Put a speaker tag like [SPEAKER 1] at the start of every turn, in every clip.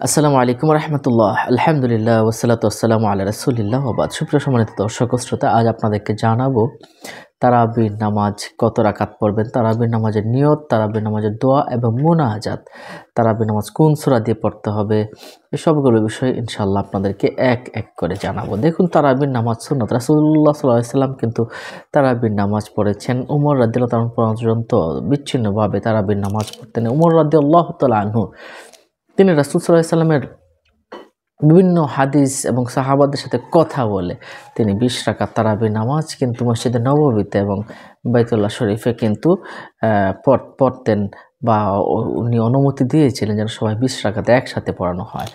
[SPEAKER 1] আসসালামু আলাইকুম রহমতুল্লাহ। আলহামদুলিল্লাহ ওয়াসসালাতু ওয়াসসালামু আলা রাসূলিল্লাহ ওয়া বাদ। সুপ্রিয় সম্মানিত দর্শক ও শ্রোতা, আজ আপনাদেরকে জানাবো তারাবির নামাজ কত রাকাত পড়বেন, তারাবির নামাজের নিয়ত, তারাবির নামাজের দোয়া এবং মুনাজাত, তারাবির নামাজ কোন সূরা দিয়ে পড়তে হবে, এই সবগুলো বিষয়ে ইনশাআল্লাহ আপনাদেরকে এক এক করে জানাবো। দেখুন, তারাবির নামাজ সুন্নাত। রাসূলুল্লাহ সাল্লাল্লাহু আলাইহি ওয়াসাল্লাম কিন্তু তারাবির নামাজ পড়েছেন। উমর রাদিয়াল্লাহু তাআলা পর্যন্ত বিচ্ছিন্নভাবে তারাবির নামাজ পড়তেন। উমর রাদিয়াল্লাহু তাআলা আনহু তিনি রাসূল সাল্লাল্লাহু আলাইহি ওয়াসাল্লামের বিভিন্ন হাদিস এবং সাহাবাদের সাথে কথা বলে তিনি ২০ রাকাত তারাবির নামাজ কিন্তু মসজিদে নববীতে এবং বাইতুল্লাহ শরীফে কিন্তু পড়তেন, বা উনি অনুমতি দিয়েছিলেন যেন সবাই ২০ রাকাত একসাথে পড়ানো হয়।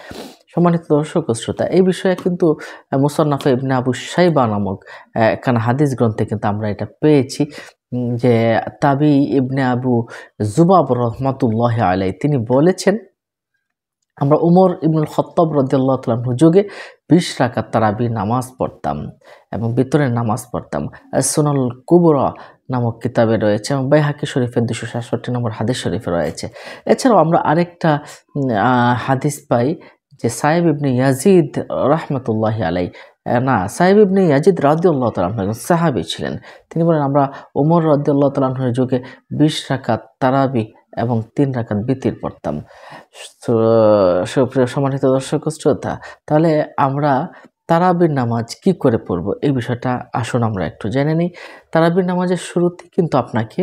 [SPEAKER 1] সম্মানিত দর্শক ও শ্রোতা, এই বিষয়ে কিন্তু মুসান্নাফে ইবনে আবু শাইবা নামক একখানা হাদিস গ্রন্থে কিন্তু আমরা এটা পেয়েছি যে তাবি ইবনে আবু জুবাব রহমাতুল্লাহি আলাইহি তিনি বলেছেন, আমরা উমর ইবনুল খাত্তাব রাদিয়াল্লাহু তাআলা আনহু যুগে ২০ রাকাত তারাবির নামাজ পড়তাম এবং বিতরের নামাজ পড়তাম। সুনানুল কুবরা নামক কিতাবে রয়েছে এবং বাইহাকি শরীফের ২৬৭ নম্বর হাদিস শরীফে রয়েছে। এছাড়াও আমরা আরেকটা হাদিস পাই যে সাইব ইবনে ইয়াজিদ রাহমাতুল্লাহি আলাইহি, সাইব ইবনে ইয়াজিদ রাদিয়াল্লাহু তাআলা আনহু একজন সাহাবী ছিলেন। তিনি বলেন, আমরা উমর রাদিয়াল্লাহু তাআলা আনহুর যুগে ২০ রাকাত তারাবি এবং ৩ রাকাত বিতির পড়তাম। সুপ্রিয় সম্মানিত দর্শক ও শ্রোতা, তাহলে আমরা তারাবির নামাজ কি করে পড়ব এই বিষয়টা আসুন আমরা একটু জেনে নিই। তারাবির নামাজের শুরুতে কিন্তু আপনাকে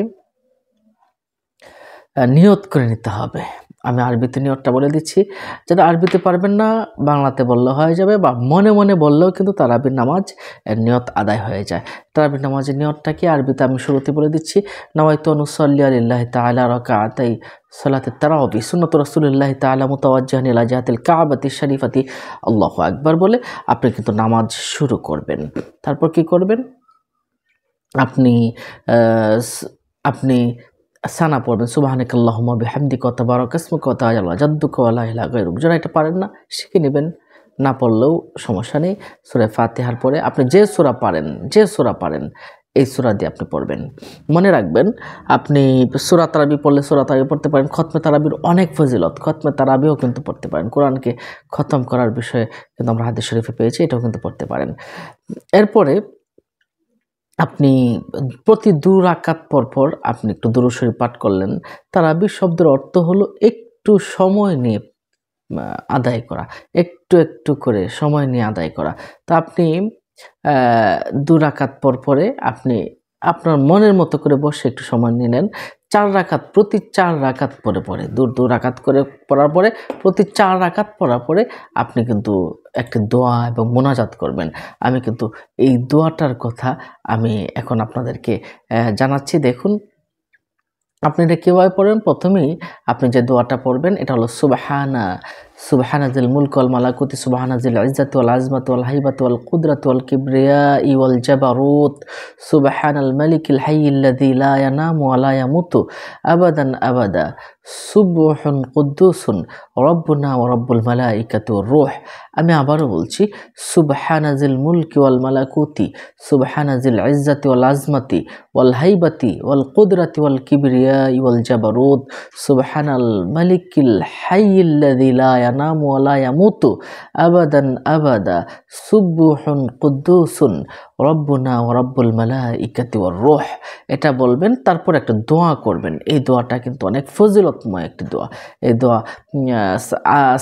[SPEAKER 1] নিয়ত করে নিতে হবে। আমি আরবিতে নিয়তটা বলে দিচ্ছি, যারা আরবিতে পারবেন না বাংলাতে বললে হয়ে যাবে, বা মনে মনে বললেও কিন্তু তারাবির নামাজ নিয়ত আদায় হয়ে যায়। তারাবির নামাজের নিয়তটা কি আরবিতে আমি শুরুতে বলে দিচ্ছি। নাওয়াইতু আন উসাল্লি লিল্লাহি তাআলা রাকাতাই সালাতে তারাবি সুন্নাত রাসূলিল্লাহি তাআলা মুতাওয়াজ্জিহান ইলা জিহাতিল কাবাতি শরীফাতি আল্লাহু আকবার বলে আপনি কিন্তু নামাজ শুরু করবেন। তারপর কি করবেন, আপনি সানা পড়বেন, সুবহানাকাল্লাহুম্মা বিহামদিকা ওয়া তাবারাকা ইসমুকা ওয়া তাআলা জাদ্দুকা ওয়া লা ইলাহা গায়রুক। যারা এটা পারেন না শিখে নেবেন, না পড়লেও সমস্যা নেই। সূরা ফাতিহার পরে আপনি যে সূরা পারেন এই সূরা দিয়ে আপনি পড়বেন। মনে রাখবেন, আপনি সূরা তারাবি পড়লে সূরা তারাবি পড়তে পারেন। খতমে তারাবির অনেক ফজিলত, খতমে তারাবিও কিন্তু পড়তে পারেন। কোরআনকে খতম করার বিষয়ে কিন্তু আমরা হাদিস শরীফে পেয়েছি, এটাও কিন্তু পড়তে পারেন। এরপরে আপনি প্রতি ২ রাকাত পরপর আপনি একটু দুরূদ শরীফ পাঠ করলেন। তারাবি শব্দের অর্থ হলো একটু সময় নিয়ে আদায় করা, একটু করে সময় নিয়ে আদায় করা। তো আপনি ২ রাকাত পরে আপনি আপনার মনের মতো করে বসে একটু সময় নিলেন। ৪ রাকাত, প্রতি ৪ রাকাত পরে ২ রাকাত করে পড়ার পরে প্রতি ৪ রাকাত পড়ার পরে আপনি কিন্তু একটা দোয়া এবং মোনাজাত করবেন। আমি কিন্তু এই দোয়াটার কথা আমি এখন আপনাদেরকে জানাচ্ছি। দেখুন, আপনি এটা কীভাবে পড়বেন। প্রথমেই আপনি যে দোয়াটা পড়বেন এটা হলো সুবহানা যিল মুলকি ওয়াল মালাকুতি, সুবহানা যিল ইজ্জাতি ওয়াল আজমাতি ওয়াল হাইবাতি ওয়াল কুদরাতি ওয়াল কিবরিয়াই ওয়াল জাবারুত, সুবহানাল মালিকিল হাইয়্যিল্লাযী লা ইয়ানামু ওয়া লা ইয়ামুতু আবাদান আবাদা, সুবহুন কুদ্দুসুন রব্বুনা ওয়া রব্বুল মালাইকাতি ওয়ার রূহ। আমি আবারও বলছি, সুবহানা যিল মুলকি ওয়াল মালাকুতি, সুবহানা যিল ইজ্জাতি ওয়াল আজমাতি ওয়াল হাইবাতি ওয়াল কুদরাতি ওয়াল কিবরিয়াই ওয়াল জাবারুত, সুবহানাল মালিকিল হাইয়্যিল্লাযী লা ইয়ানামু ওয়া লা ইয়ামুতু আবাদান আবাদা, সুবহুন কুদ্দুসুন রব্বুনা ওয়া রব্বুল মালাইকাতি ওয়ার রূহ। এটা বলবেন, তারপর একটা দোয়া করবেন। এই দোয়াটা কিন্তু অনেক ফজিলতময় একটি দোয়া। এই দোয়া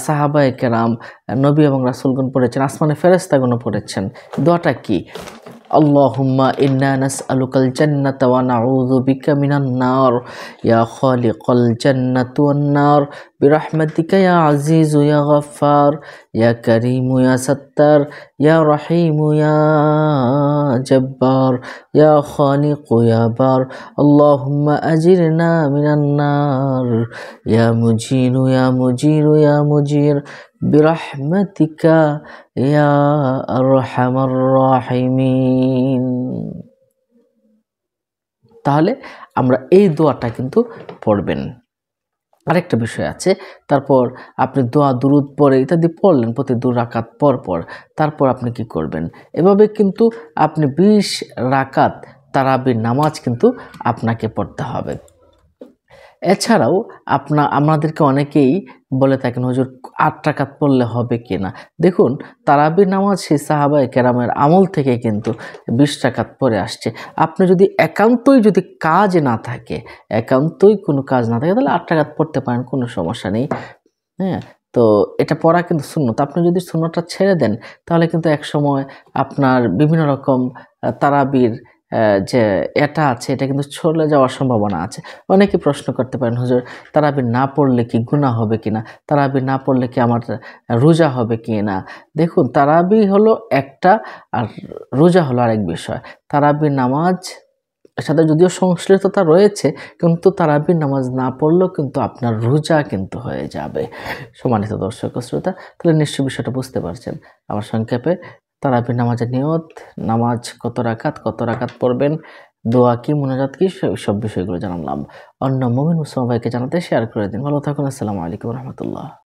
[SPEAKER 1] সাহাবায়ে কেরাম, নবী এবং রাসূলগণ পড়েছেন, আসমানে ফেরেশতাগণও পড়েছেন। দোয়াটা কি? আল্লাহুম্মা ইন্না নাসআলুকাল জান্নাতা ওয়া নাউযু বিকা মিনান নার, ইয়া খালিকাল জান্নাতি ওয়ান নার, বিরহমাতিকা ইয়া আজিজু ইয়া গাফফার, ইয়া কারীমু ইয়া সাত্তার, ইয়া রহিমু ইয়া জব্বার, ইয়া খালিকু ইয়া বার, আল্লাহুম্মা আজিরনা মিনান নার, ইয়া মুজিরু ইয়া মুজিরু ইয়া মুজির, বিরহমাতিকা ইয়া আরহামার রাহিমিন। তাহলে আমরা এই দোয়াটা কিন্তু পড়বেন। আরেকটা বিষয় আছে, তারপর আপনি দোয়া দুরুদ পড়ে ইত্যাদি পড়লেন প্রতি ২ রাকাত পর। তারপর আপনি কি করবেন, এভাবে কিন্তু আপনি ২০ রাকাত তারাবির নামাজ কিন্তু আপনাকে পড়তে হবে। এছাড়াও আমাদেরকে অনেকেই বলে থাকেন, হুজুর ৮ রাকাত পড়লে হবে কিনা? দেখুন, তারাবির নামাজ সেই সাহাবায়ে কেরামের আমল থেকে কিন্তু ২০ রাকাত পড়ে আসছে। আপনি যদি একান্তই যদি কাজ না থাকে, একান্তই কোনো কাজ না থাকে, তাহলে ৮ রাকাত পড়তে পারেন, কোনো সমস্যা নেই। হ্যাঁ? তো এটা পড়া কিন্তু সুন্নত। আপনি যদি সুন্নতটা ছেড়ে দেন, তাহলে কিন্তু একসময় আপনার বিভিন্ন রকম তারাবির যে এটা আছে, এটা কিন্তু চলে যাওয়ার সম্ভাবনা আছে। অনেকে প্রশ্ন করতে পারেন, হুজুর তারাবি না পড়লে কি গুনাহ হবে কিনা? তারাবি না পড়লে কি আমার রোজা হবে কিনা? দেখুন, তারাবি হলো একটা, আর রোজা হলো আরেক বিষয়। তারাবির নামাজ এর সাথে যদিও সংশ্লিষ্টতা রয়েছে, কিন্তু তারাবির নামাজ না পড়লেও কিন্তু আপনার রোজা কিন্তু হয়ে যাবে। সম্মানিত দর্শক ও শ্রোতা, তাহলে নিশ্চয়ই বিষয়টা বুঝতে পারছেন। আমার সংক্ষেপে তারাবির নামাজের নিয়ত, নামাজ কত রাকাত পড়বেন, দোয়া কি, মুনাজাত কি, সব বিষয়গুলো জানালাম। অন্য মুমিন মুসলমান ভাইকে জানাতে শেয়ার করে দিন। ভালো থাকুন। আসসালামু আলাইকুম ওয়া রাহমাতুল্লাহ।